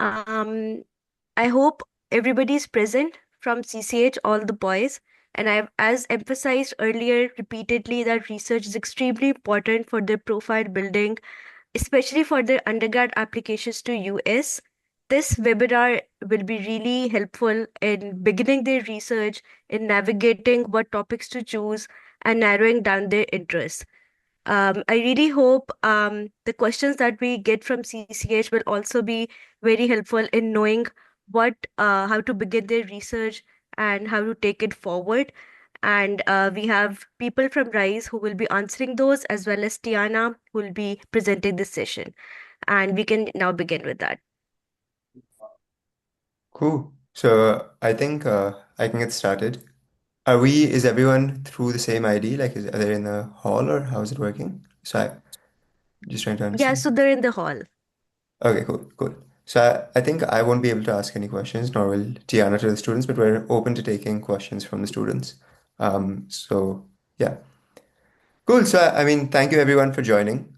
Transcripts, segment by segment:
Um, I hope everybody's present from CCH, all the boys. And I've as emphasized earlier repeatedly that research is extremely important for their profile building, especially for their undergrad applications to US. This webinar will be really helpful in beginning their research, in navigating what topics to choose, and narrowing down their interests. I really hope the questions that we get from CCH will also be very helpful in knowing how to begin their research and how to take it forward. And we have people from RISE who will be answering those, as well as Tiana who will be presenting this session. And we can now begin with that. Cool. So I think I can get started. Is everyone through the same ID? Are they in the hall or how is it working? So I just trying to Yeah, understand. so they're in the hall. Okay, cool. So I think I won't be able to ask any questions, nor will Tiana to the students, but we're open to taking questions from the students. So yeah. Cool. So, I mean, thank you everyone for joining.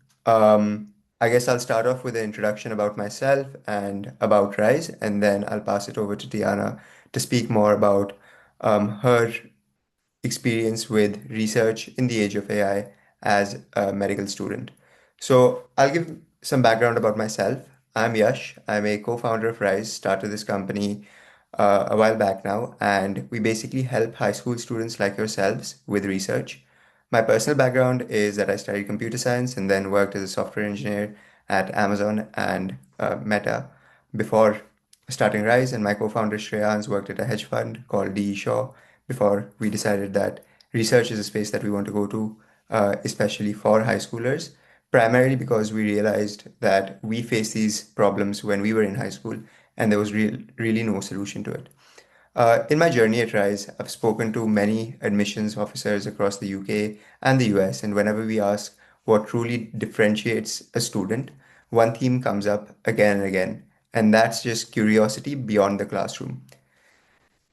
I guess I'll start off with an introduction about myself and about Rise, and then I'll pass it over to Tiana to speak more about her experience with research in the age of AI as a medical student. So I'll give some background about myself. I'm Yash. I'm a co-founder of Rise, started this company a while back now, and we basically help high school students like yourselves with research. My personal background is that I studied computer science and then worked as a software engineer at Amazon and Meta before starting Rise. And my co-founder Shreyans worked at a hedge fund called DE Shaw before we decided that research is a space that we want to go to, especially for high schoolers, primarily because we realized that we faced these problems when we were in high school and there was really no solution to it. In my journey at Rise, I've spoken to many admissions officers across the UK and the US, and whenever we ask what truly differentiates a student, one theme comes up again and again, and that's just curiosity beyond the classroom.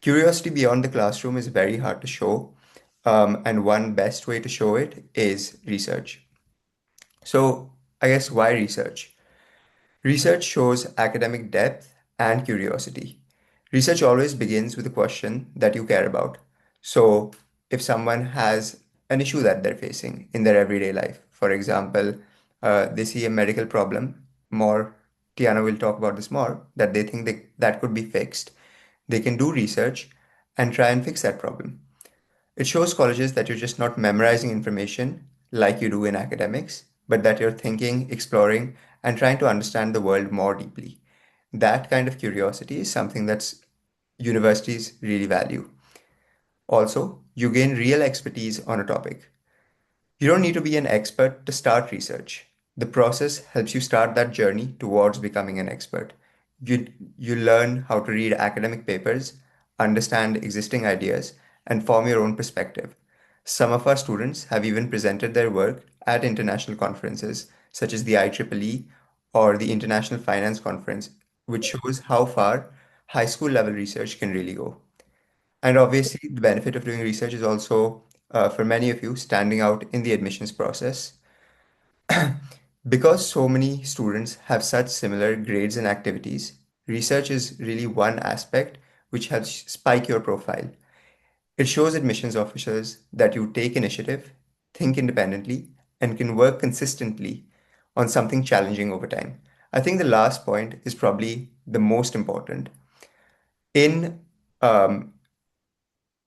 Curiosity beyond the classroom is very hard to show, and one best way to show it is research. So, I guess why research? Research shows academic depth and curiosity. Research always begins with a question that you care about. So, if someone has an issue that they're facing in their everyday life, for example, they see a medical problem, more, Tiana will talk about this more, that they think that could be fixed, they can do research and try and fix that problem. It shows colleges that you're just not memorizing information like you do in academics, but that you're thinking, exploring, and trying to understand the world more deeply. That kind of curiosity is something that's universities really value. Also, you gain real expertise on a topic. You don't need to be an expert to start research. The process helps you start that journey towards becoming an expert. You, you learn how to read academic papers, understand existing ideas, and form your own perspective. Some of our students have even presented their work at international conferences, such as the IEEE or the International Finance Conference, which shows how far high school level research can really go. And obviously, the benefit of doing research is also, for many of you, standing out in the admissions process. Because so many students have such similar grades and activities, research is really one aspect which helps spike your profile. It shows admissions officers that you take initiative, think independently, and can work consistently on something challenging over time. I think the last point is probably the most important. In um,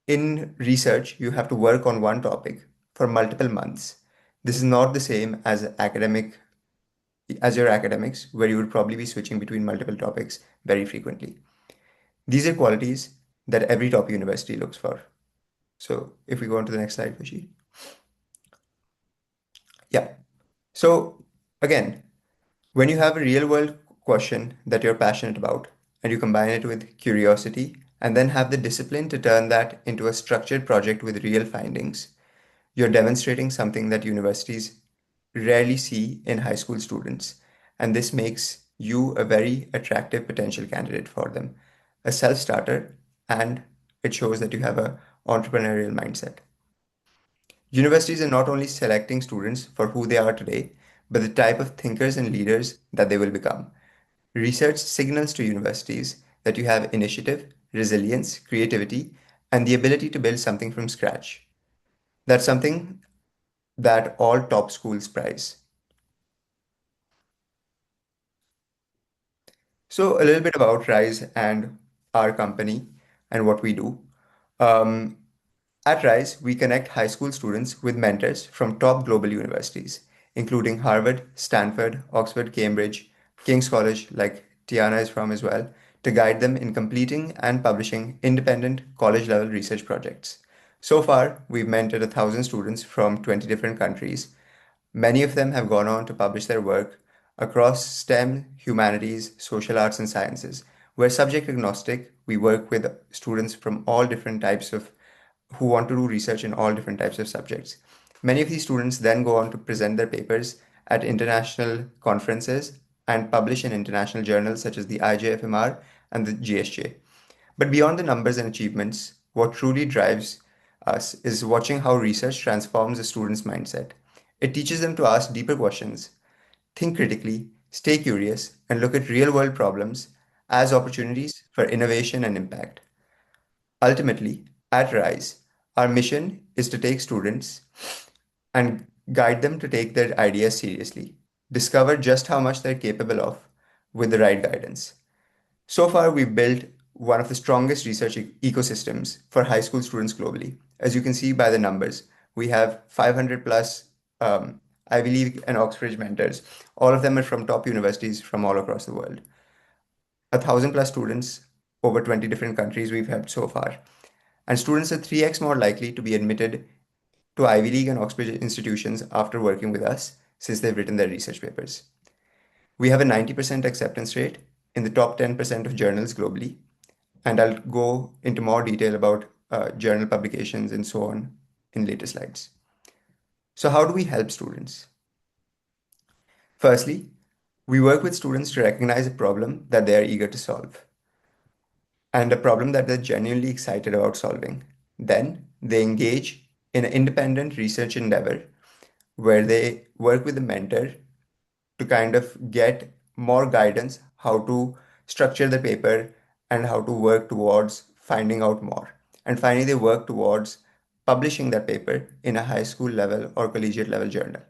In research, you have to work on one topic for multiple months. This is not the same as your academics, where you would probably be switching between multiple topics very frequently. These are qualities that every top university looks for. So if we go on to the next slide, Vashi. Yeah. So again, when you have a real world question that you're passionate about and you combine it with curiosity and then have the discipline to turn that into a structured project with real findings, you're demonstrating something that universities rarely see in high school students, and this makes you a very attractive potential candidate for them, a self-starter, and it shows that you have a entrepreneurial mindset. Universities are not only selecting students for who they are today, but the type of thinkers and leaders that they will become. Research signals to universities that you have initiative, resilience, creativity, and the ability to build something from scratch. That's something that all top schools prize. So, a little bit about Rise and our company and what we do. Um, At Rise, we connect high school students with mentors from top global universities, including Harvard, Stanford, Oxford, Cambridge, King's College, like Tiana is from as well, to guide them in completing and publishing independent college level research projects. So far, we've mentored 1,000 students from 20 different countries. Many of them have gone on to publish their work across STEM, humanities, social arts, and sciences. We're subject agnostic. We work with students from all different types of who want to do research in all different types of subjects. Many of these students then go on to present their papers at international conferences and publish in international journals such as the IJFMR and the GSJ. But beyond the numbers and achievements, what truly drives us is watching how research transforms a student's mindset. It teaches them to ask deeper questions, think critically, stay curious, and look at real world problems as opportunities for innovation and impact. Ultimately, at Rise, our mission is to take students and guide them to take their ideas seriously, discover just how much they're capable of with the right guidance. So far, we've built one of the strongest research ecosystems for high school students globally. As you can see by the numbers, we have 500 plus Ivy League and Oxford mentors. All of them are from top universities from all across the world. 1,000 plus students over 20 different countries we've helped so far. And students are 3x more likely to be admitted to Ivy League and Oxford institutions after working with us since they've written their research papers. We have a 90% acceptance rate in the top 10% of journals globally, and I'll go into more detail about journal publications and so on in later slides. So, how do we help students? Firstly, we work with students to recognize a problem that they are eager to solve and a problem that they're genuinely excited about solving. Then they engage in an independent research endeavor where they work with a mentor to kind of get more guidance how to structure the paper and how to work towards finding out more. And finally, they work towards publishing that paper in a high school level or collegiate level journal.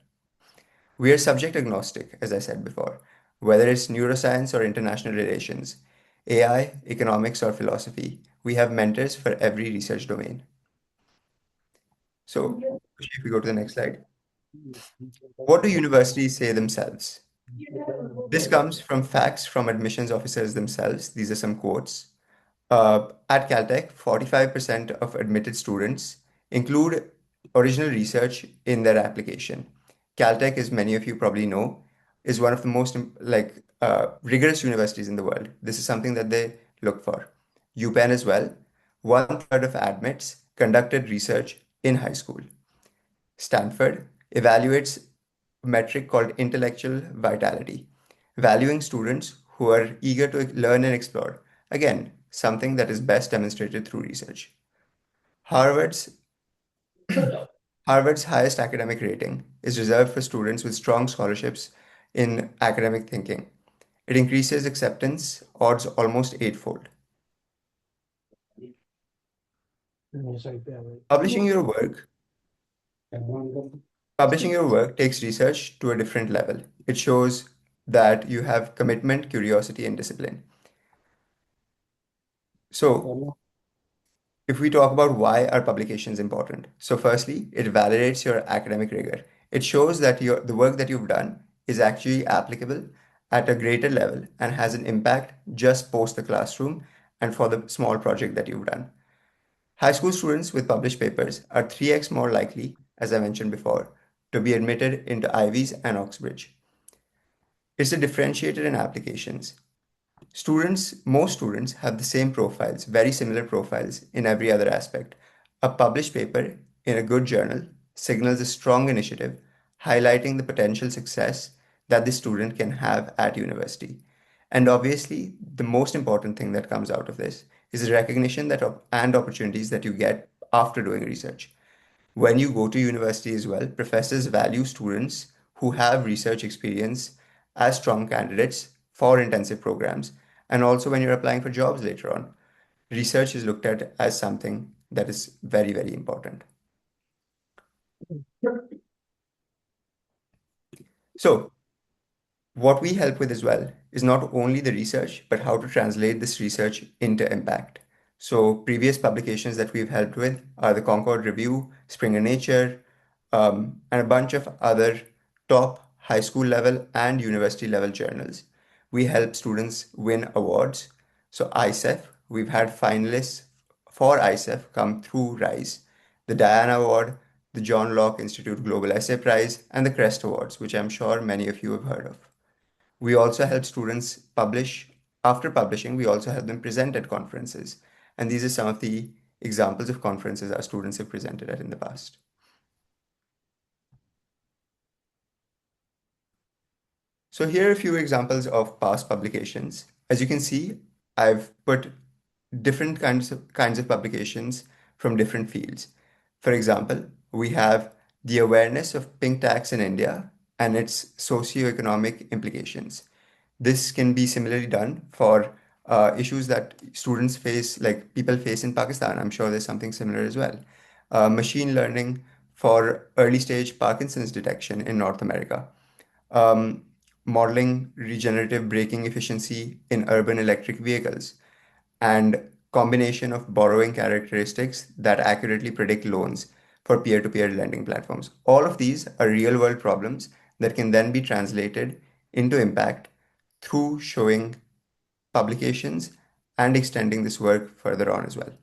We are subject agnostic, as I said before, whether it's neuroscience or international relations, AI, economics, or philosophy. We have mentors for every research domain. So, if we go to the next slide, what do universities say themselves? This comes from facts from admissions officers themselves. These are some quotes. At Caltech, 45% of admitted students include original research in their application. Caltech, as many of you probably know, is one of the most rigorous universities in the world. This is something that they look for. UPenn as well. One third of admits conducted research in high school. Stanford evaluates a metric called intellectual vitality, valuing students who are eager to learn and explore. Again, something that is best demonstrated through research. Harvard's Harvard's highest academic rating is reserved for students with strong scholarships in academic thinking. It increases acceptance odds almost eightfold. Publishing your work Publishing your work takes research to a different level. It shows that you have commitment, curiosity, and discipline. So, if we talk about why are publications important, so firstly, it validates your academic rigor. It shows that the work that you've done is actually applicable at a greater level and has an impact just post the classroom and for the small project that you've done. High school students with published papers are 3x more likely, as I mentioned before, to be admitted into Ivies and Oxbridge. It's a differentiated in applications. Most students have the same profiles, very similar profiles in every other aspect. A published paper in a good journal signals a strong initiative, highlighting the potential success that the student can have at university. And obviously, the most important thing that comes out of this is the recognition and opportunities that you get after doing research. When you go to university as well, professors value students who have research experience as strong candidates for intensive programs, and also when you're applying for jobs later on. Research is looked at as something that is very, very important. So, what we help with as well is not only the research, but how to translate this research into impact. So, previous publications that we've helped with are the Concord Review, Springer Nature, and a bunch of other top high school level and university level journals. We help students win awards. So, ISEF, we've had finalists for ISEF come through RISE, the Diana Award, the John Locke Institute Global Essay Prize, and the CREST Awards, which I'm sure many of you have heard of. We also help students publish. After publishing, we also help them present at conferences. And these are some of the examples of conferences our students have presented at in the past. So here are a few examples of past publications. As you can see, I've put different kinds of publications from different fields. For example, we have the awareness of pink tax in India and its socioeconomic implications. This can be similarly done for issues that students face, like people face in Pakistan. I'm sure there's something similar as well. Machine learning for early stage Parkinson's detection in North America. Um, Modeling regenerative braking efficiency in urban electric vehicles, and combination of borrowing characteristics that accurately predict loans for peer-to-peer lending platforms. All of these are real-world problems that can then be translated into impact through showing publications and extending this work further on as well.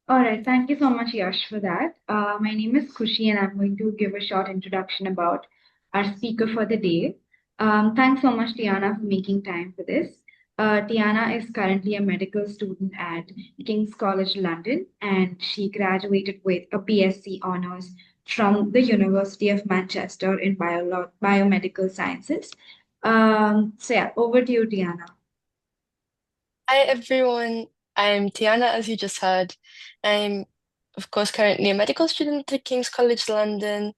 All right, thank you so much, Yash, for that. My name is Kushi, and I'm going to give a short introduction about our speaker for the day. Thanks so much, Tiana, for making time for this. Tiana is currently a medical student at King's College London, and she graduated with a BSc honors from the University of Manchester in biomedical sciences. So, yeah, over to you, Tiana. Hi everyone, I'm Tiana, as you just heard. I'm, of course, currently a medical student at King's College London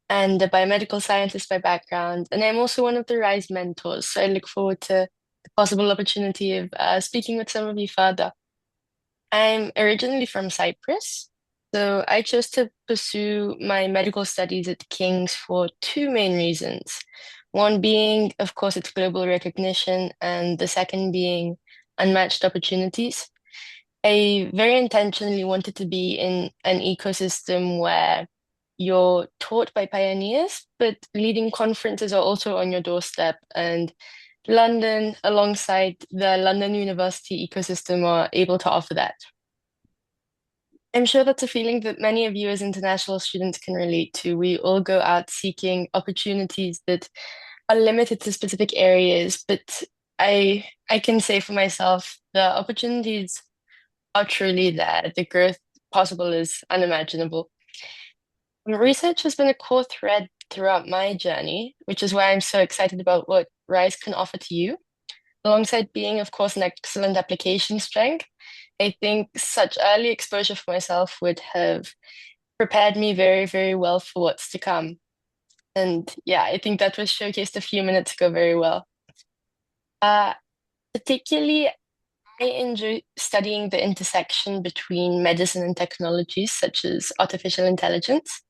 and a biomedical scientist by background. And I'm also one of the RISE mentors, so I look forward to the possible opportunity of speaking with some of you further. I'm originally from Cyprus, so I chose to pursue my medical studies at King's for two main reasons. One being, of course, its global recognition, and the second being unmatched opportunities. I very intentionally wanted to be in an ecosystem where you're taught by pioneers, but leading conferences are also on your doorstep. And London, alongside the London University ecosystem, are able to offer that. I'm sure that's a feeling that many of you as international students can relate to. We all go out seeking opportunities that are limited to specific areas, but I can say for myself, the opportunities are truly there. The growth possible is unimaginable. Research has been a core thread throughout my journey, which is why I'm so excited about what RISE can offer to you. Alongside being, of course, an excellent application strength, I think such early exposure for myself would have prepared me very, very well for what's to come. And yeah, I think that was showcased a few minutes ago very well. Uh, Particularly, I enjoy studying the intersection between medicine and technologies, such as artificial intelligence.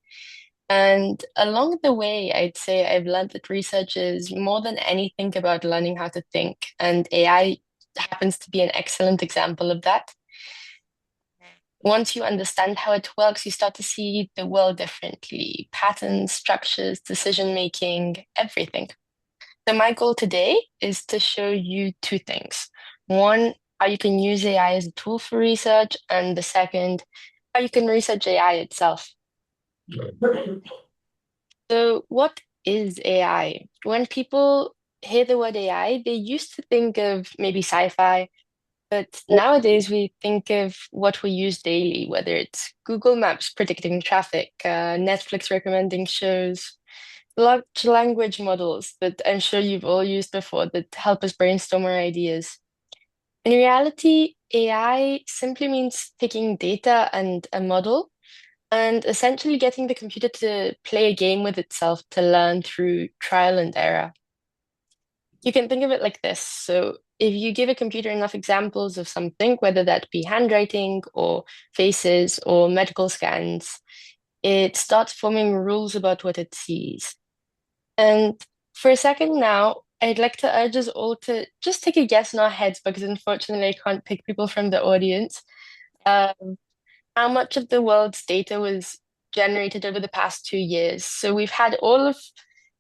And along the way, I'd say I've learned that research is more than anything about learning how to think, and AI happens to be an excellent example of that. Once you understand how it works, you start to see the world differently, patterns, structures, decision making, everything. So, my goal today is to show you two things. One, how you can use AI as a tool for research, and the second, how you can research AI itself. So, what is AI? When people hear the word AI, they used to think of maybe sci-fi, but nowadays we think of what we use daily, whether it's Google Maps predicting traffic, Netflix recommending shows, large language models that I'm sure you've all used before that help us brainstorm our ideas. In reality, AI simply means taking data and a model, and essentially getting the computer to play a game with itself to learn through trial and error. You can think of it like this. So if you give a computer enough examples of something, whether that be handwriting or faces or medical scans, it starts forming rules about what it sees. And for a second now, I'd like to urge us all to just take a guess in our heads because unfortunately I can't pick people from the audience. Um, how much of the world's data was generated over the past 2 years? So we've had all of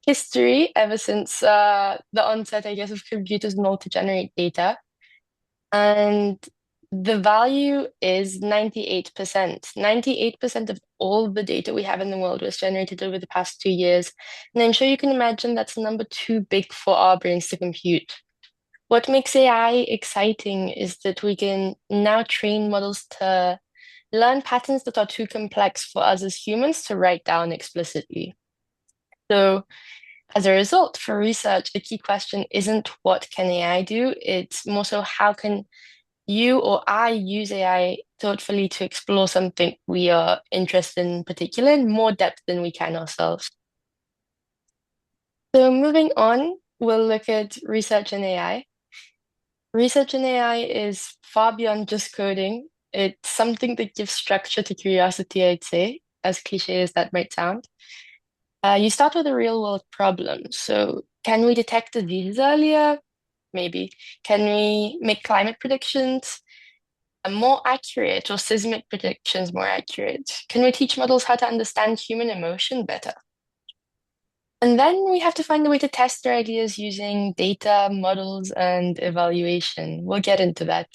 history ever since the onset, I guess, of computers and all to generate data. And the value is 98%. 98% of all the data we have in the world was generated over the past 2 years. And I'm sure you can imagine that's a number too big for our brains to compute. What makes AI exciting is that we can now train models to learn patterns that are too complex for us as humans to write down explicitly. So, as a result, for research, the key question isn't what can AI do? It's more so how can you or I use AI thoughtfully to explore something we are interested in particular in more depth than we can ourselves. So moving on, we'll look at research in AI. Research in AI is far beyond just coding. It's something that gives structure to curiosity, I'd say, as cliche as that might sound. You start with a real world problem. So, can we detect diseases earlier? Maybe. Can we make climate predictions more accurate or seismic predictions more accurate? Can we teach models how to understand human emotion better? And then we have to find a way to test their ideas using data, models, and evaluation. We'll get into that.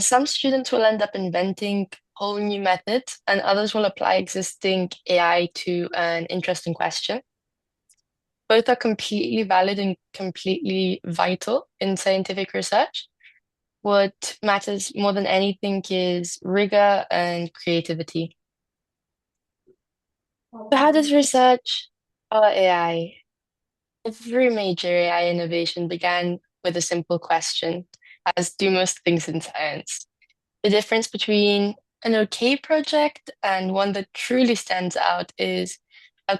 Some students will end up inventing whole new methods, and others will apply existing AI to an interesting question. Both are completely valid and completely vital in scientific research. What matters more than anything is rigor and creativity. So, how does research AI? Every major AI innovation began with a simple question, as do most things in science. The difference between an okay project and one that truly stands out is how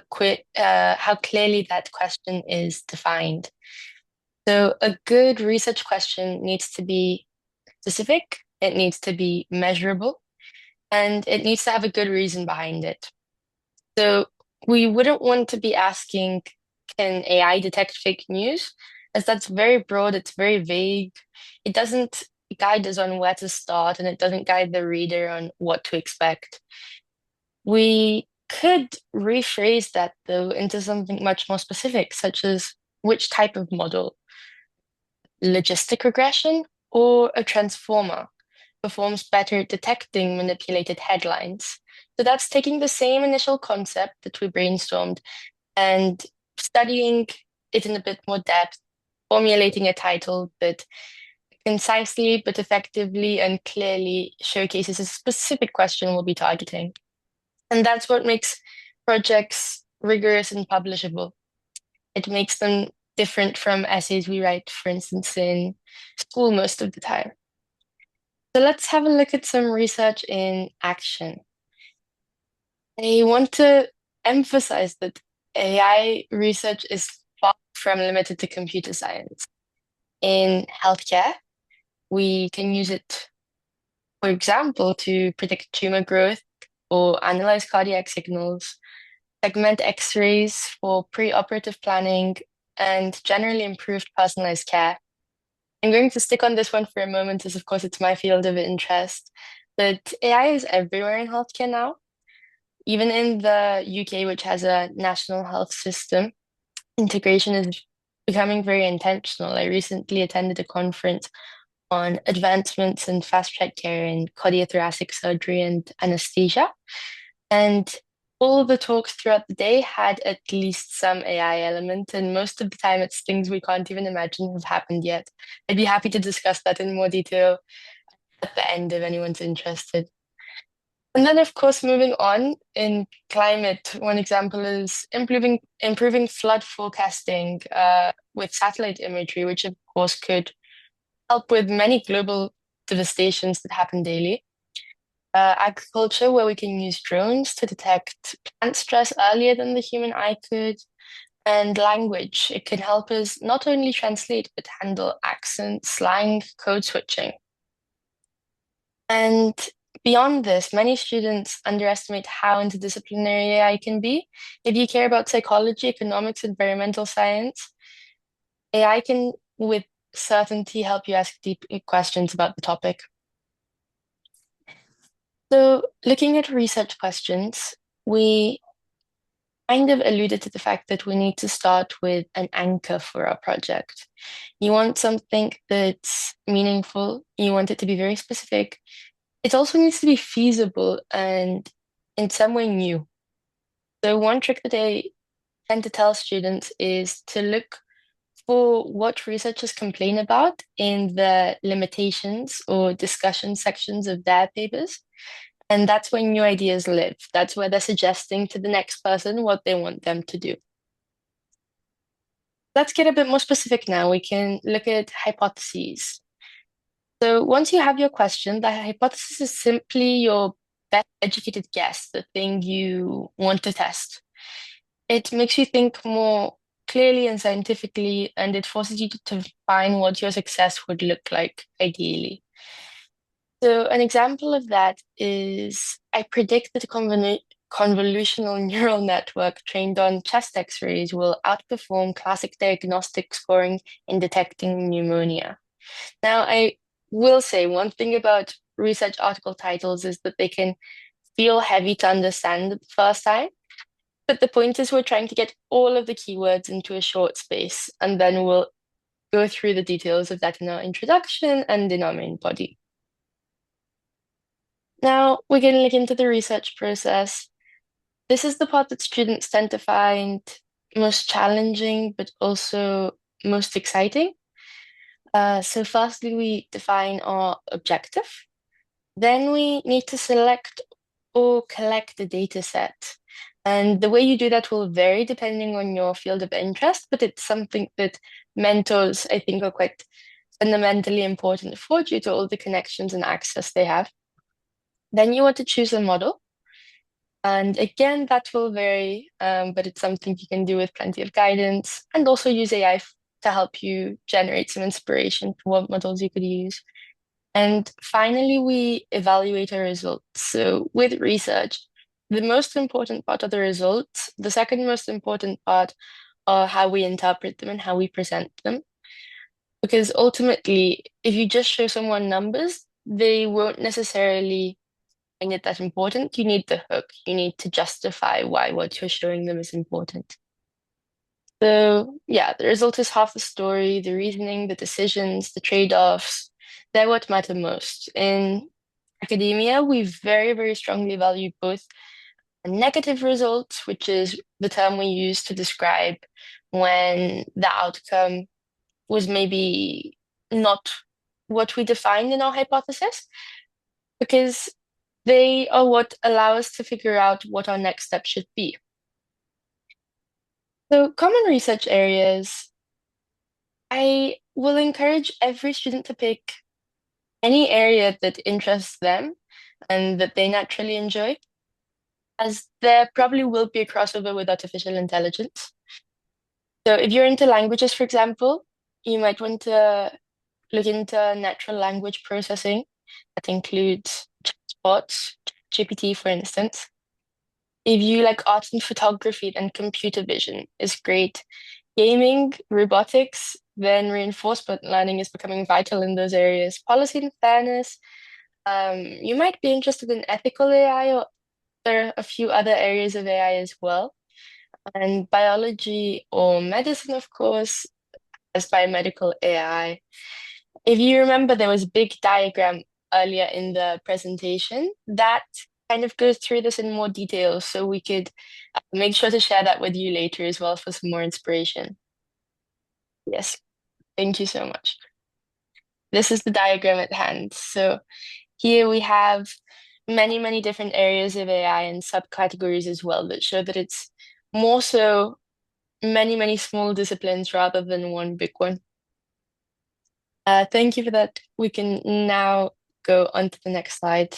clearly that question is defined. So, a good research question needs to be specific, it needs to be measurable, and it needs to have a good reason behind it. So we wouldn't want to be asking, can AI detect fake news? As that's very broad, it's very vague. It doesn't guide us on where to start, and it doesn't guide the reader on what to expect. We could rephrase that though into something much more specific, such as which type of model, logistic regression or a transformer, performs better at detecting manipulated headlines. So that's taking the same initial concept that we brainstormed and studying it in a bit more depth, formulating a title that concisely but effectively and clearly showcases a specific question we'll be targeting. And that's what makes projects rigorous and publishable. It makes them different from essays we write, for instance, in school most of the time. So let's have a look at some research in action. I want to emphasize that AI research is far from limited to computer science. In healthcare, we can use it, for example, to predict tumor growth or analyze cardiac signals, segment X-rays for pre-operative planning, and generally improve personalized care. I'm going to stick on this one for a moment, as of course it's my field of interest. But AI is everywhere in healthcare now. Even in the UK, which has a national health system, integration is becoming very intentional. I recently attended a conference on advancements in fast track care in cardiothoracic surgery and anesthesia. And all the talks throughout the day had at least some AI element, and most of the time it's things we can't even imagine have happened yet. I'd be happy to discuss that in more detail at the end if anyone's interested. And then, of course, moving on in climate, one example is improving flood forecasting with satellite imagery, which of course could help with many global devastations that happen daily. agriculture, where we can use drones to detect plant stress earlier than the human eye could, and language. It can help us not only translate, but handle accent, slang, code switching. And beyond this, many students underestimate how interdisciplinary AI can be. If you care about psychology, economics, environmental science, AI can, with certainty, help you ask deep questions about the topic. So, looking at research questions, we kind of alluded to the fact that we need to start with an anchor for our project. You want something that's meaningful, you want it to be very specific. It also needs to be feasible and in some way new. So, one trick that I tend to tell students is to look for what researchers complain about in the limitations or discussion sections of their papers. And that's where new ideas live. That's where they're suggesting to the next person what they want them to do. Let's get a bit more specific now. We can look at hypotheses. So once you have your question, the hypothesis is simply your best educated guess, the thing you want to test. It makes you think more clearly and scientifically, and it forces you to define what your success would look like ideally. So an example of that is I predict that a convolutional neural network trained on chest X-rays will outperform classic diagnostic scoring in detecting pneumonia. Now, I will say one thing about research article titles is that they can feel heavy to understand at the first time. But the point is we're trying to get all of the keywords into a short space, and then we'll go through the details of that in our introduction and in our main body. Now, we're going to look into the research process. This is the part that students tend to find most challenging, but also most exciting. So firstly, we define our objective. Then we need to select or collect the data set. And the way you do that will vary depending on your field of interest, but it's something that mentors, I think, are quite fundamentally important for due to all the connections and access they have. Then you want to choose a model. And again, that will vary, but it's something you can do with plenty of guidance and also use AI to help you generate some inspiration for what models you could use. And finally, we evaluate our results. So with research, the most important part of the results, the second most important part are how we interpret them and how we present them. Because ultimately, if you just show someone numbers, they won't necessarily find it that important. You need the hook. You need to justify why what you're showing them is important. So yeah, the result is half the story, the reasoning, the decisions, the trade-offs, they're what matter most. In academia, we very, very strongly value both a negative result, which is the term we use to describe when the outcome was maybe not what we defined in our hypothesis, because they are what allow us to figure out what our next step should be. So, common research areas, I will encourage every student to pick any area that interests them and that they naturally enjoy, as there probably will be a crossover with artificial intelligence. So, if you're into languages, for example, you might want to look into natural language processing. That includes chatbots, GPT, for instance. If you like art and photography, then computer vision is great. Gaming, robotics, then reinforcement learning is becoming vital in those areas. Policy and fairness. You might be interested in ethical AI, or there are a few other areas of AI as well. And biology or medicine, of course, as biomedical AI. If you remember, there was a big diagram earlier in the presentation that kind of goes through this in more detail, so we could make sure to share that with you later as well for some more inspiration. Yes, thank you so much. This is the diagram at hand. So here we have many, many different areas of AI and subcategories as well that show that it's more so many, many small disciplines rather than one big one. Thank you for that. We can now go on to the next slide.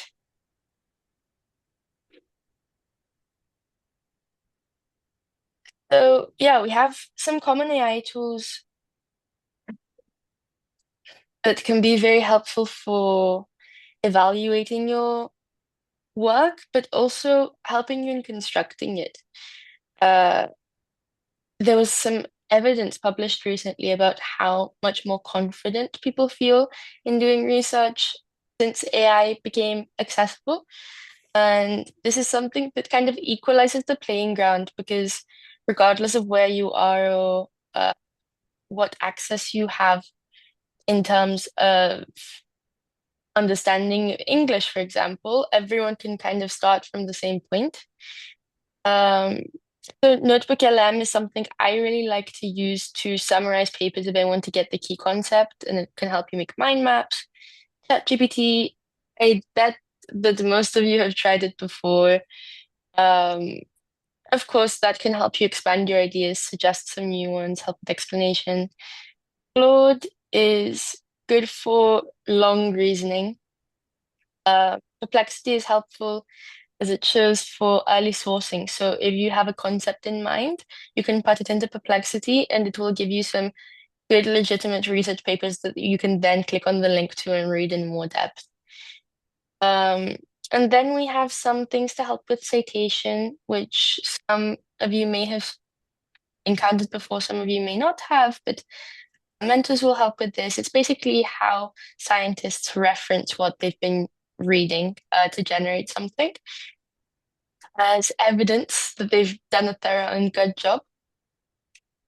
So yeah, we have some common AI tools that can be very helpful for evaluating your work, but also helping you in constructing it. Uh, there was some evidence published recently about how much more confident people feel in doing research since AI became accessible. And this is something that kind of equalizes the playing ground because regardless of where you are or what access you have in terms of understanding English, for example, everyone can kind of start from the same point. Um, so Notebook LM is something I really like to use to summarize papers if I want to get the key concept, and it can help you make mind maps. ChatGPT, I bet that most of you have tried it before. Um, of course, that can help you expand your ideas, suggest some new ones, help with explanation. Claude is good for long reasoning. Perplexity is helpful as it shows for early sourcing. So if you have a concept in mind, you can put it into Perplexity and it will give you some good, legitimate research papers that you can then click on the link to and read in more depth. Um, and then we have some things to help with citation, which some of you may have encountered before, some of you may not have, but mentors will help with this. It's basically how scientists reference what they've been reading to generate something as evidence that they've done a thorough and good job.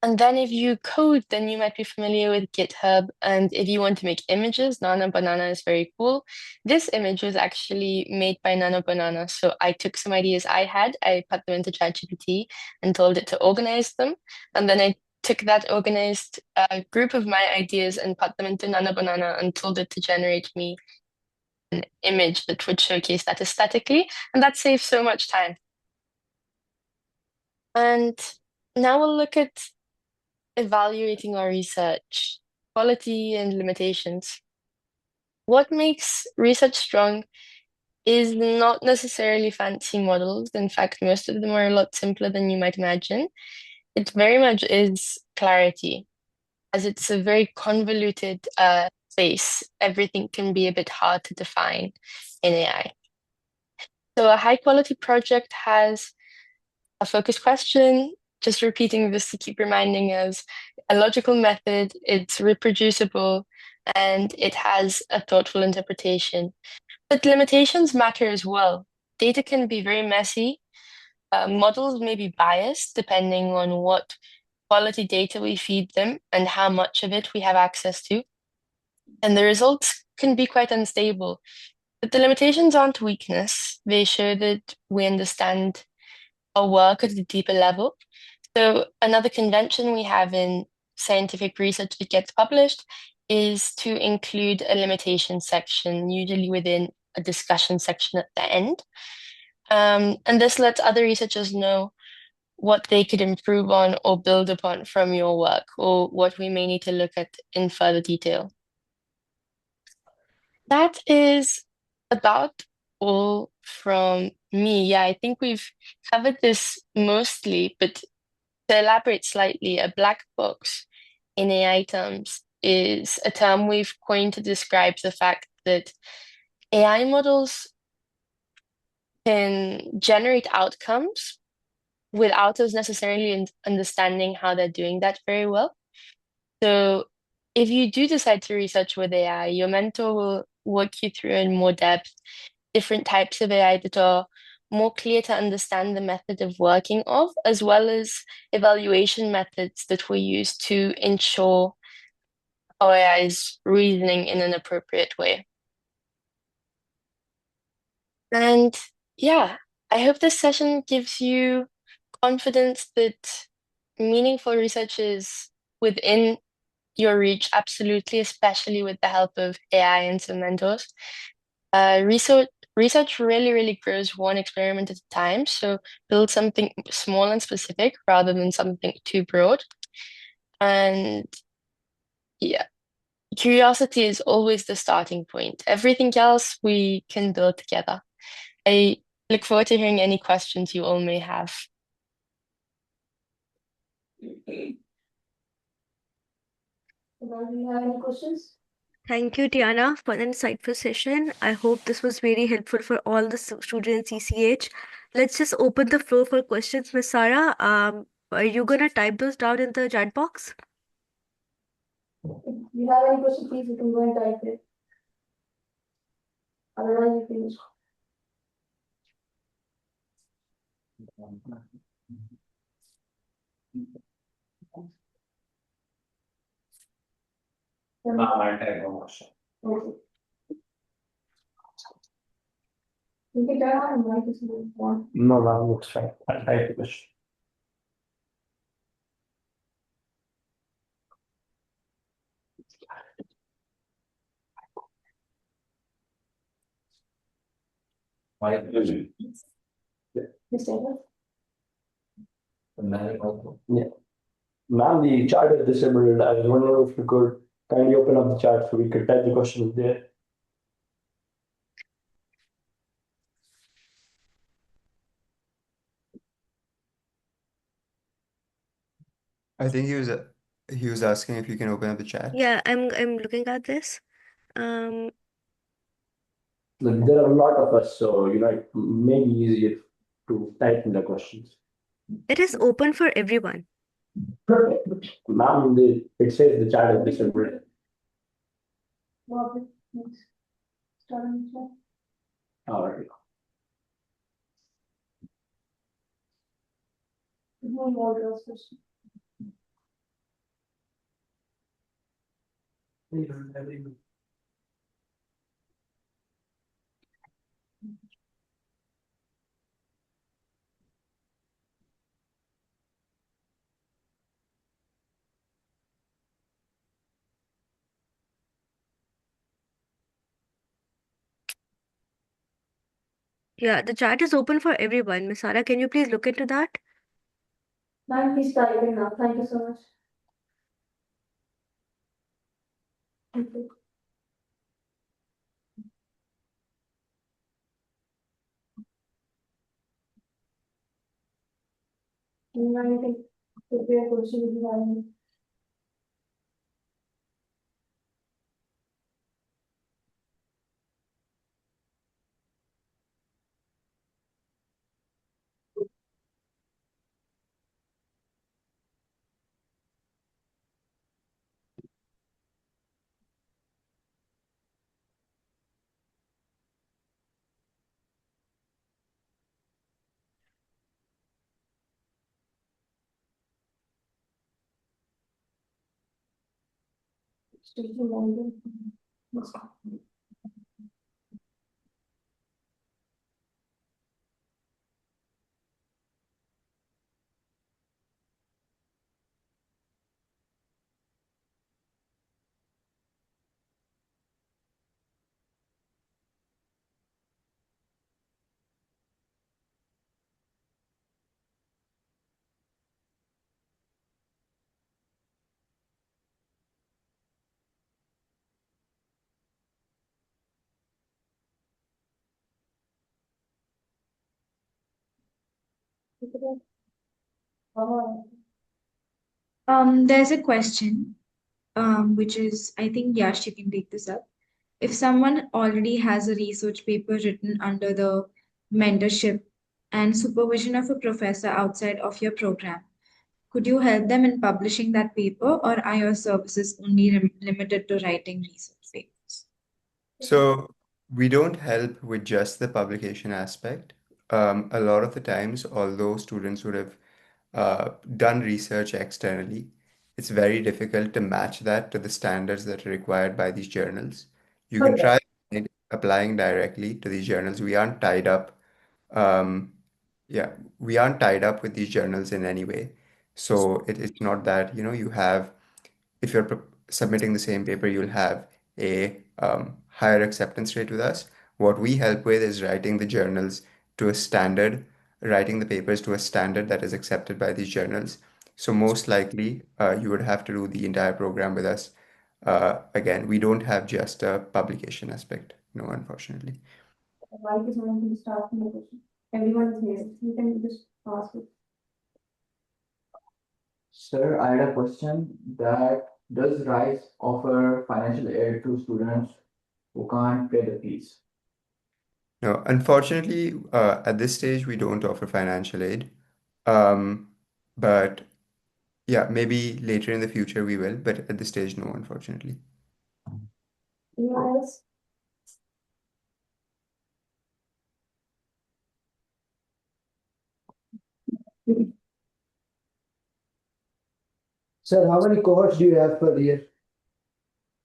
And then if you code, then you might be familiar with GitHub. And if you want to make images, Nano Banana is very cool. This image was actually made by Nano Banana. So I took some ideas I had, I put them into ChatGPT and told it to organize them. And then I took that organized group of my ideas and put them into Nano Banana and told it to generate me an image that would showcase that aesthetically. And that saves so much time. And now we'll look at evaluating our research, quality and limitations. What makes research strong is not necessarily fancy models. In fact, most of them are a lot simpler than you might imagine. It very much is clarity, as it's a very convoluted space. Everything can be a bit hard to define in AI. So a high quality project has a focus question, just repeating this to keep reminding us a logical method, it's reproducible, and it has a thoughtful interpretation. But limitations matter as well. Data can be very messy. Models may be biased depending on what quality data we feed them and how much of it we have access to. And the results can be quite unstable. But the limitations aren't weakness. They show that we understand our work at a deeper level. So another convention we have in scientific research that gets published is to include a limitation section, usually within a discussion section at the end. And this lets other researchers know what they could improve on or build upon from your work, or what we may need to look at in further detail. That is about all from me. Yeah, I think we've covered this mostly, but to elaborate slightly, a black box in AI terms is a term we've coined to describe the fact that AI models can generate outcomes without us necessarily understanding how they're doing that very well. So if you do decide to research with AI, your mentor will walk you through in more depth different types of AI that are more clear to understand the method of working of, as well as evaluation methods that we use to ensure our AI is reasoning in an appropriate way. And yeah, I hope this session gives you confidence that meaningful research is within your reach, absolutely, especially with the help of AI and some mentors. Research really grows one experiment at a time. So build something small and specific rather than something too broad. And yeah, curiosity is always the starting point. Everything else we can build together. I look forward to hearing any questions you all may have. Do you have any questions? Thank you, Tiana, for an insightful session. I hope this was very helpful for all the students in CCH. Let's just open the floor for questions. Miss Sarah, are you gonna type those down in the chat box? If you have any question, please you can go and type it. Otherwise, you can. I'll type one question. Okay. You can turn on the mic if you want. No, no, looks fine. I'll type the question. Yes, Taylor? Yeah. Ma'am, the chat is disabled. I was wondering if you could kindly open up the chat so we could type the questions there. I think he was asking if you can open up the chat. Yeah, I'm looking at this. Look, there are a lot of us, so it may be easier to type in the questions. It is open for everyone. Perfect. Ma'am, it says the chat is disabled. All right. Yeah, the chat is open for everyone. Miss Sarah, can you please look into that? Ma'am, please type in now. Thank you so much. Thank you. Anything? Prepare question if you have any. There's a question, which is, I think Yash, you can take this up. If someone already has a research paper written under the mentorship and supervision of a professor outside of your program, could you help them in publishing that paper, or are your services only limited to writing research papers? So we don't help with just the publication aspect. A lot of the times, although students would have done research externally, it's very difficult to match that to the standards that are required by these journals. You can Okay. try applying directly to these journals. We aren't tied up. Um, yeah, we aren't tied up with these journals in any way. So it's not that, you have, if you're submitting the same paper, you'll have a higher acceptance rate with us. What we help with is writing the journals to a standard, writing the papers to a standard that is accepted by these journals. So most likely, you would have to do the entire program with us. Again, we don't have just a publication aspect. No, unfortunately. Why is no one can start from the question? Everyone is here. You can just ask it. Sir, I had a question that does RISE offer financial aid to students who can't pay the fees? No, unfortunately, at this stage, we don't offer financial aid. Um, but yeah, maybe later in the future we will, but at this stage, no, unfortunately. Yes. Sir, how many cohorts do you have per year?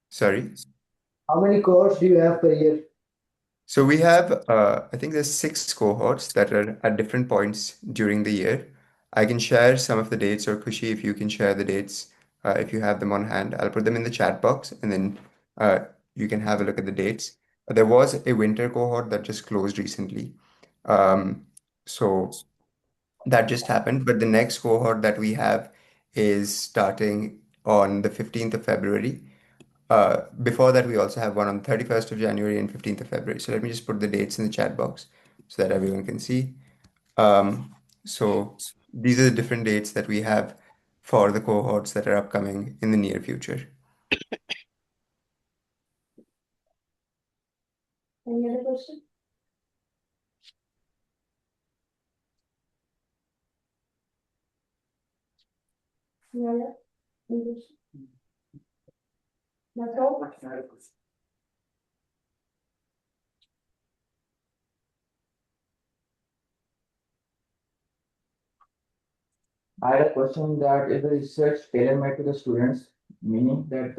Sorry. How many cohorts do you have per year? So we have, I think there's 6 cohorts that are at different points during the year. I can share some of the dates, or Kushi, if you can share the dates, if you have them on hand, I'll put them in the chat box, and then uh, you can have a look at the dates. There was a winter cohort that just closed recently. So that just happened, but the next cohort that we have is starting on the 15th of February. Before that, we also have one on 31st of January and 15th of February. So let me just put the dates in the chat box so that everyone can see. So these are the different dates that we have for the cohorts that are upcoming in the near future. Any other question? Yeah. English. That's all? I had a question that is the research tailor-made to the students, meaning that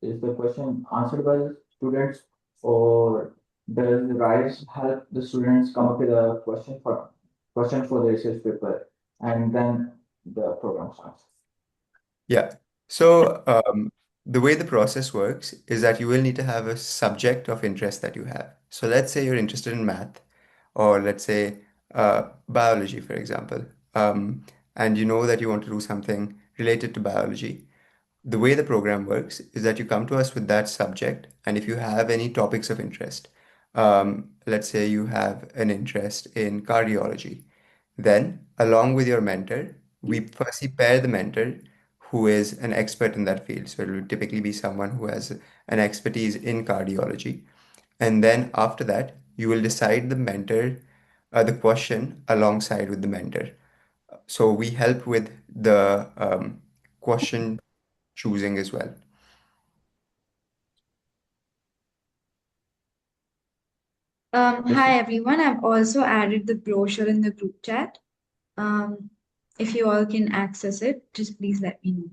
is the question answered by the students, or does RISE help the students come up with a question for the research paper, and then the program starts? Yeah. So the way the process works is that you will need to have a subject of interest that you have. So let's say you're interested in math, or let's say biology, for example, and you know that you want to do something related to biology. The way the program works is that you come to us with that subject, and if you have any topics of interest, let's say you have an interest in cardiology, then along with your mentor, we firstly pair the mentor who is an expert in that field. So it will typically be someone who has an expertise in cardiology. And then after that, you will decide the question alongside with the mentor. So we help with the question choosing as well. Hi everyone. I've also added the brochure in the group chat. Um, if you all can access it, just please let me know.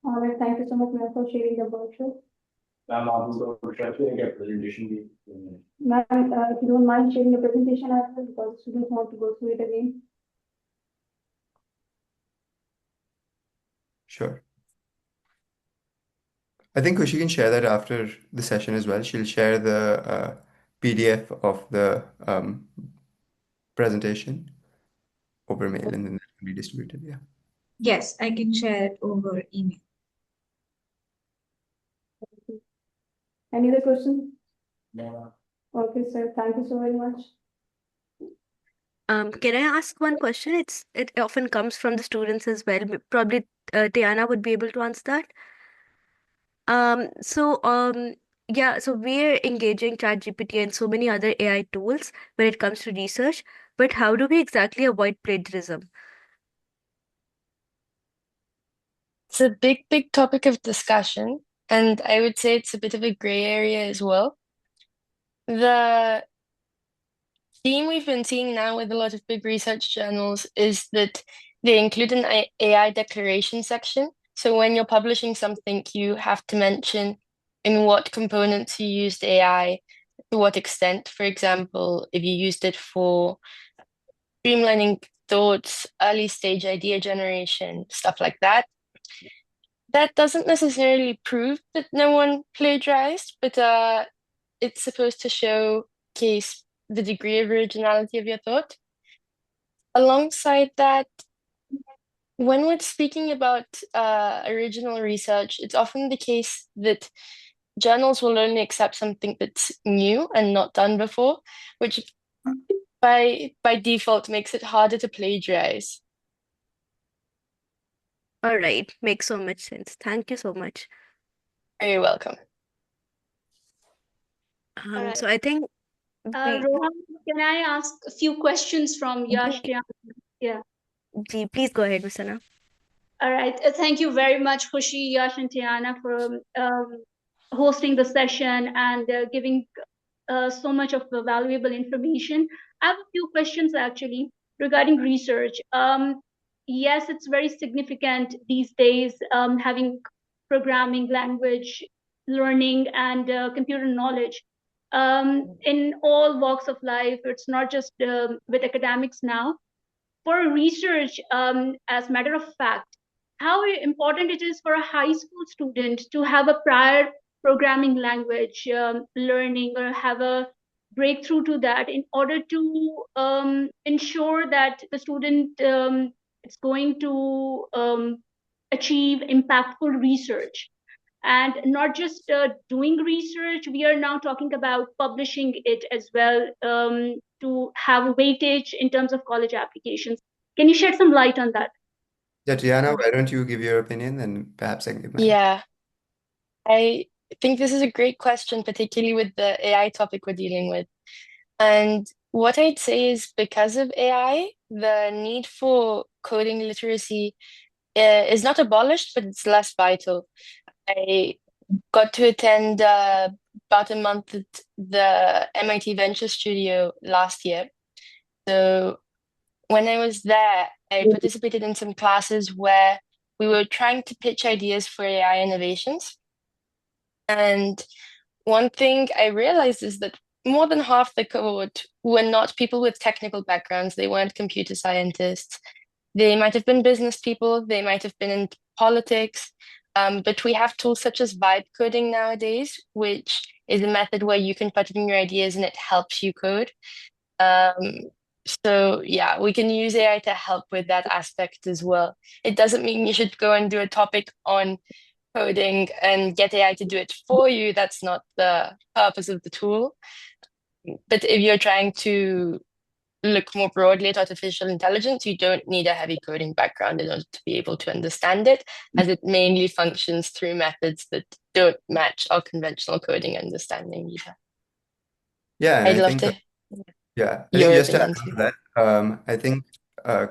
All right, thank you so much, ma'am, for sharing the brochure. Ma'am आप उनको share करेंगे presentation भी Ma'am, if you don't mind sharing the presentation as well, because students want to go through it again. Sure. I think she can share that after the session as well. She'll share the PDF of the presentation over mail, and then that can be distributed. Yeah. Yes, I can share it over email. Any other questions? No. Okay, sir, thank you so very much. Can I ask one question? It often comes from the students as well. Probably Tiana would be able to answer that. Yeah, so we're engaging ChatGPT and so many other AI tools when it comes to research, but how do we exactly avoid plagiarism? It's a big, big topic of discussion, and I would say it's a bit of a gray area as well. The theme we've been seeing now with a lot of big research journals is that they include an AI declaration section. So when you're publishing something, you have to mention in what components you used AI, to what extent. For example, if you used it for streamlining thoughts, early stage idea generation, stuff like that. That doesn't necessarily prove that no one plagiarized, but it's supposed to showcase the degree of originality of your thought. Alongside that, when we're speaking about original research, it's often the case that journals will only accept something that's new and not done before, which by default makes it harder to plagiarize. All right, makes so much sense. Thank you so much. You're welcome. All right. So I think Rohan, can I ask a few questions from Yash? Ji, Yeah. please go ahead, Misana. All right. Thank you very much, Khushi, Yash, and Tiana, for hosting the session and giving so much of valuable information. I have a few questions actually regarding research. Yes, it's very significant these days, having programming language, learning, and computer knowledge in all walks of life. It's not just with academics now. For research, as matter of fact, how important it is for a high school student to have a prior programming language learning or have a breakthrough to that in order to ensure that the student is going to achieve impactful research and not just doing research. We are now talking about publishing it as well, to have weightage in terms of college applications. Can you shed some light on that? Yeah, Gianna, why don't you give your opinion and perhaps I can give mine? Yeah, I think this is a great question, particularly with the AI topic we're dealing with. And what I'd say is because of AI, the need for coding literacy is not abolished, but it's less vital. I got to attend about a month at the MIT Venture Studio last year. So when I was there, I participated in some classes where we were trying to pitch ideas for AI innovations. And one thing I realized is that more than half the cohort were not people with technical backgrounds. They weren't computer scientists. They might have been business people. They might have been in politics. But we have tools such as vibe coding nowadays, which is a method where you can put in your ideas and it helps you code. Um, so yeah, we can use AI to help with that aspect as well. It doesn't mean you should go and do a topic on coding and get AI to do it for you. That's not the purpose of the tool. But if you're trying to look more broadly at artificial intelligence, you don't need a heavy coding background in order to be able to understand it, as it mainly functions through methods that don't match our conventional coding understanding either. Yeah, and I'd I love think to yeah, I think your just to add opinion on too. to that, I think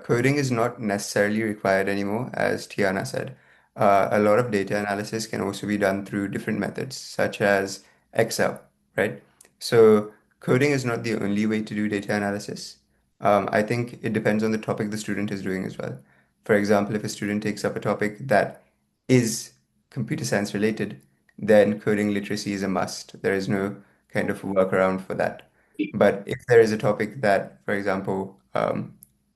coding is not necessarily required anymore, as Tiana said. A lot of data analysis can also be done through different methods, such as Excel, right? So coding is not the only way to do data analysis. I think it depends on the topic the student is doing as well. For example, if a student takes up a topic that is computer science related, then coding literacy is a must. There is no kind of workaround for that. But if there is a topic that, for example,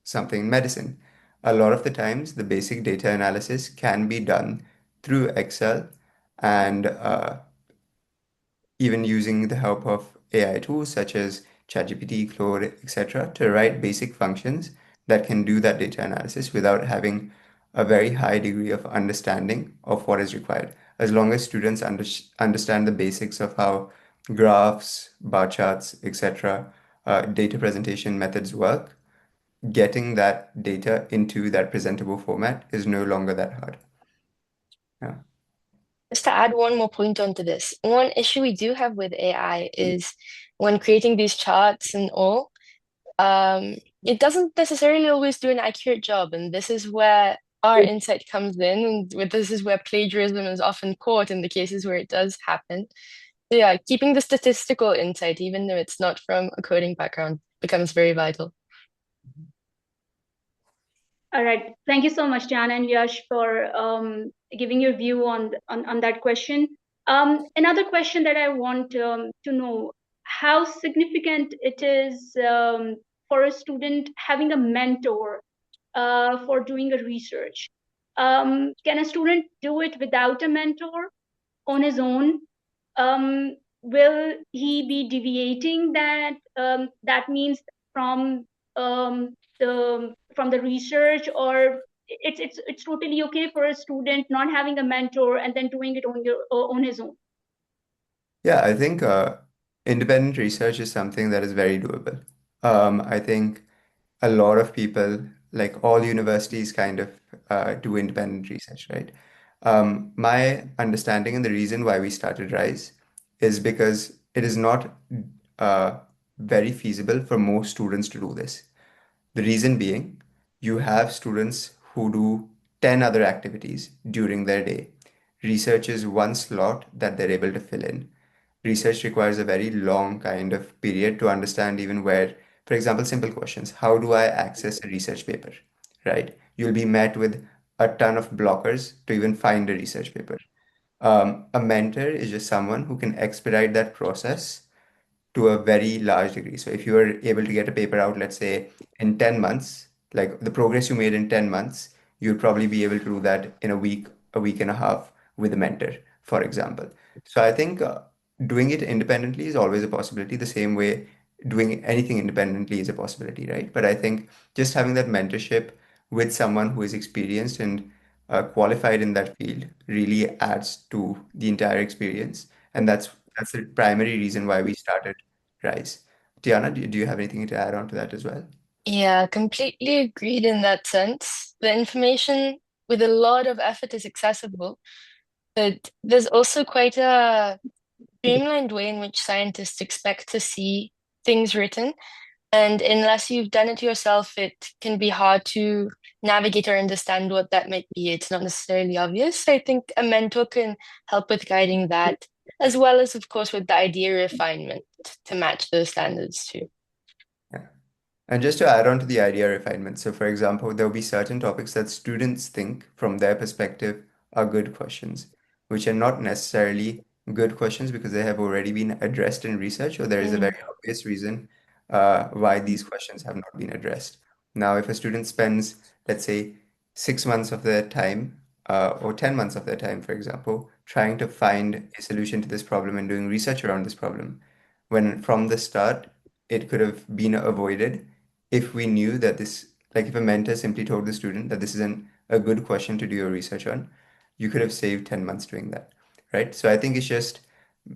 something in medicine, a lot of the times the basic data analysis can be done through Excel and even using the help of AI tools such as ChatGPT, Claude, etc., to write basic functions that can do that data analysis without having a very high degree of understanding of what is required. As long as students understand the basics of how graphs, bar charts, etc., data presentation methods work, getting that data into that presentable format is no longer that hard. Yeah. Just to add one more point onto this, one issue we do have with AI is when creating these charts and all, it doesn't necessarily always do an accurate job, and this is where our insight comes in, and this is where plagiarism is often caught in the cases where it does happen. So yeah, keeping the statistical insight, even though it's not from a coding background, becomes very vital. All right. Thank you so much, Jan and Yash, for giving your view on that question. Another question that I want to know, how significant it is for a student having a mentor for doing a research. Can a student do it without a mentor on his own? Will he be deviating that? That means from the research, or it's totally okay for a student not having a mentor and then doing it on his own. Yeah, I think independent research is something that is very doable. I think a lot of people, like all universities, kind of do independent research, right? My understanding and the reason why we started RISE is because it is not uh, very feasible for most students to do this. The reason being, you have students who do 10 other activities during their day. Research is one slot that they're able to fill in. Research requires a very long kind of period to understand even where, for example, simple questions. How do I access a research paper? Right? You'll be met with a ton of blockers to even find a research paper. A mentor is just someone who can expedite that process to a very large degree. So if you are able to get a paper out, let's say in 10 months, like the progress you made in 10 months, you'd probably be able to do that in a week and a half with a mentor, for example. So I think doing it independently is always a possibility, the same way doing anything independently is a possibility, right? But I think just having that mentorship with someone who is experienced and qualified in that field really adds to the entire experience. And that's the primary reason why we started Rise. Tiana, do you have anything to add on to that as well? Yeah, completely agreed in that sense. The information with a lot of effort is accessible, but there's also quite a streamlined way in which scientists expect to see things written. And unless you've done it yourself, it can be hard to navigate or understand what that might be. It's not necessarily obvious. I think a mentor can help with guiding that, as well as, of course, with the idea refinement to match those standards too. Yeah. And just to add on to the idea refinement, so for example, there will be certain topics that students think from their perspective are good questions, which are not necessarily good questions because they have already been addressed in research, or there is a Mm. very obvious reason why these questions have not been addressed. Now, if a student spends, let's say, 6 months of their time, or 10 months of their time, for example, trying to find a solution to this problem and doing research around this problem, when from the start it could have been avoided if we knew that this, like if a mentor simply told the student that this isn't a good question to do your research on, you could have saved 10 months doing that, right? So I think it's just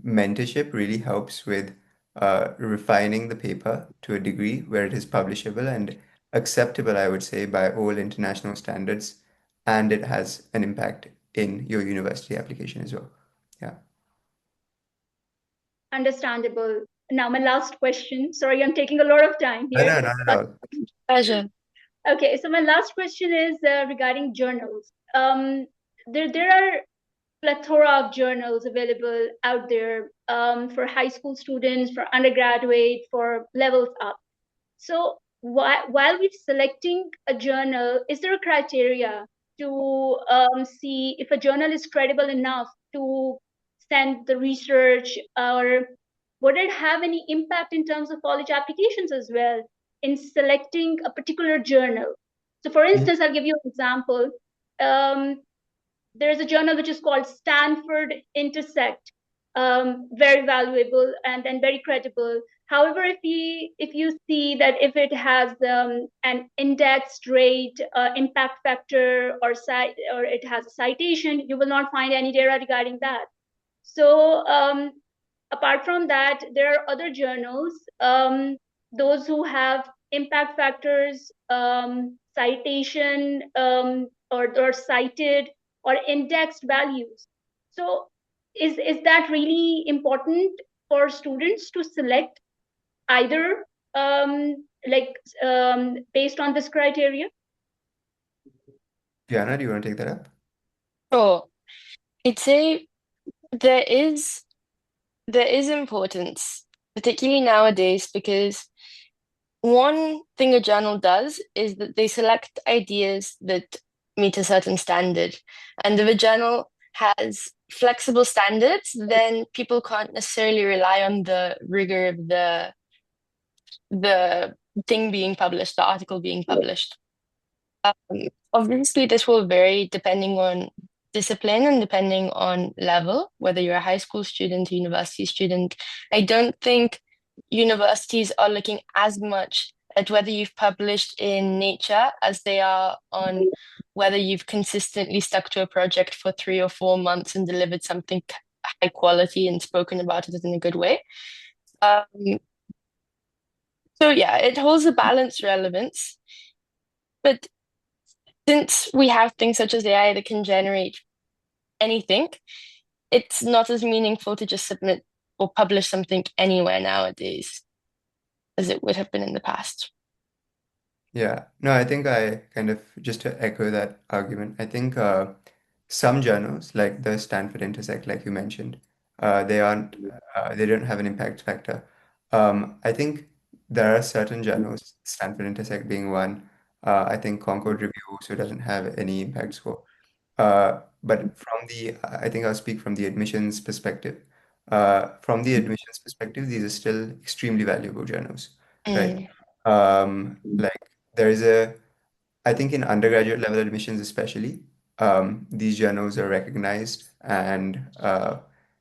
mentorship really helps with refining the paper to a degree where it is publishable and acceptable, I would say, by all international standards, and it has an impact in your university application as well. Yeah. Understandable. Now, my last question. Sorry, I'm taking a lot of time No, here. no, not at all. Pleasure. Okay, so my last question is regarding journals. There are plethora of journals available out there for high school students, for undergraduate, for levels up. So while we're selecting a journal, is there a criteria to see if a journal is credible enough to send the research, or would it have any impact in terms of college applications as well in selecting a particular journal? So for Mhm. instance, I'll give you an example. Um, there's a journal which is called Stanford Intersect, very valuable and very credible. However, if you see that if it has an indexed rate, impact factor, or it has a citation, you will not find any data regarding that. So apart from that, there are other journals, those who have impact factors, citation, or cited or indexed values. So is that really important for students to select either, like based on this criteria? Diana, do you want to take that up? Sure. I'd say there is there is importance, particularly nowadays, because one thing a journal does is that they select ideas that meet a certain standard. And if a journal has flexible standards, then people can't necessarily rely on the rigor of the thing being published, the article being published. Obviously, this will vary depending on discipline and depending on level, whether you're a high school student, a university student. I don't think universities are looking as much at whether you've published in Nature as they are on whether you've consistently stuck to a project for 3 or 4 months and delivered something high quality and spoken about it in a good way. Um, so yeah, it holds a balanced relevance. But since we have things such as AI that can generate anything, it's not as meaningful to just submit or publish something anywhere nowadays as it would have been in the past. Yeah, no, I think I kind of just to echo that argument. I think some journals, like the Stanford Intersect, like you mentioned, they aren't, they don't have an impact factor. I think there are certain journals, Stanford Intersect being one. I think Concord Review also doesn't have any impact score. But I think I'll speak from the admissions perspective. From the admissions perspective, these are still extremely valuable journals, right? Mm, Like I think in undergraduate level admissions especially, these journals are recognized and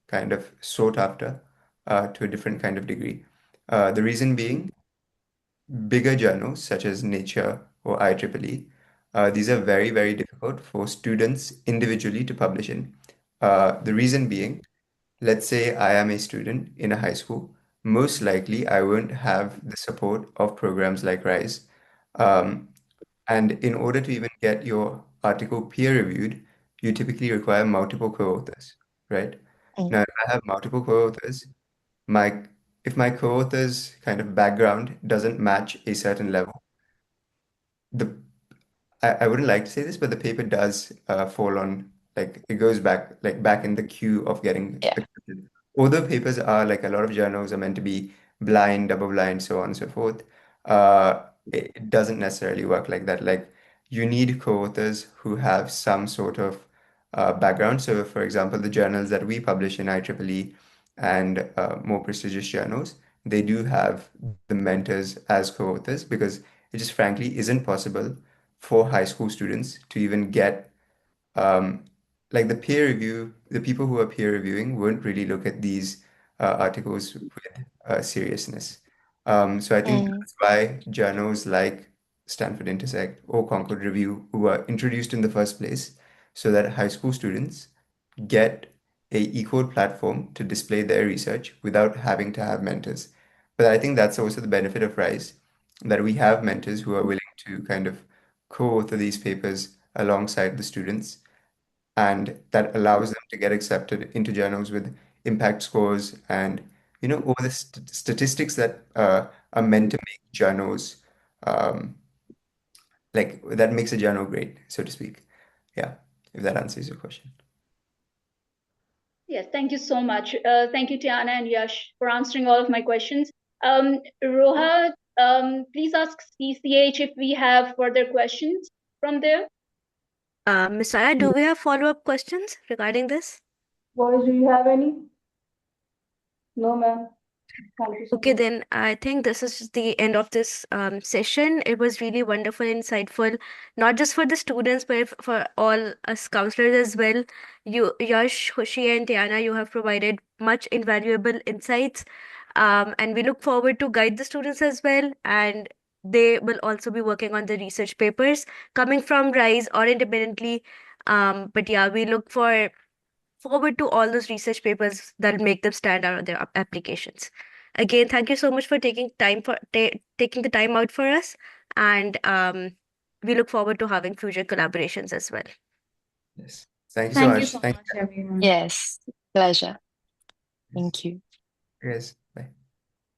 kind of sought after to a different kind of degree. The reason being, bigger journals such as Nature or IEEE, these are very, very difficult for students individually to publish in. The reason being, let's say I am a student in a high school, most likely I won't have the support of programs like RISE. Um, and in order to even get your article peer reviewed, you typically require multiple co-authors, right? mm, Now, if I have multiple co-authors, my if my co-author's kind of background doesn't match a certain level, the I wouldn't like to say this, but the paper does fall on like it goes back in the queue of getting yeah. accepted. Although papers are like a lot of journals are meant to be blind, double blind, so on and so forth, it doesn't necessarily work like that. Like you need co-authors who have some sort of background. So, for example, the journals that we publish in IEEE and more prestigious journals, they do have the mentors as co-authors because it just frankly isn't possible for high school students to even get um, like the people who are peer reviewing won't really look at these articles with seriousness. So I think Mm, that's why journals like Stanford Intersect or Concord Review were introduced in the first place, so that high school students get a equal platform to display their research without having to have mentors. But I think that's also the benefit of RISE, that we have mentors who are willing to kind of co-author these papers alongside the students, and that allows them to get accepted into journals with impact scores and all the statistics that are meant to make journals um, like that makes a journal great, so to speak. Yeah, if that answers your question. Yes, thank you so much. Thank you, Tiana and Yash, for answering all of my questions. Roha, please ask CCH if we have further questions from there. Miss Sarah, do we have follow-up questions regarding this? Boys, do you have any? No, ma'am. Thank you so Okay, much. then I think this is the end of this session. It was really wonderful, insightful, not just for the students, but for all us counselors as well. You, Yash, Hoshi, and Tiana, you have provided much invaluable insights. And we look forward to guide the students as well. And they will also be working on the research papers coming from RISE or independently. But yeah, we look forward to all those research papers that'll make them stand out on their applications. Again, thank you so much for taking the time out for us, and we look forward to having future collaborations as well. Yes. Thank you so Thank you much. so Thank much, everyone. Yes, pleasure. you. Thank you. Yes. Bye.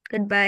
Goodbye.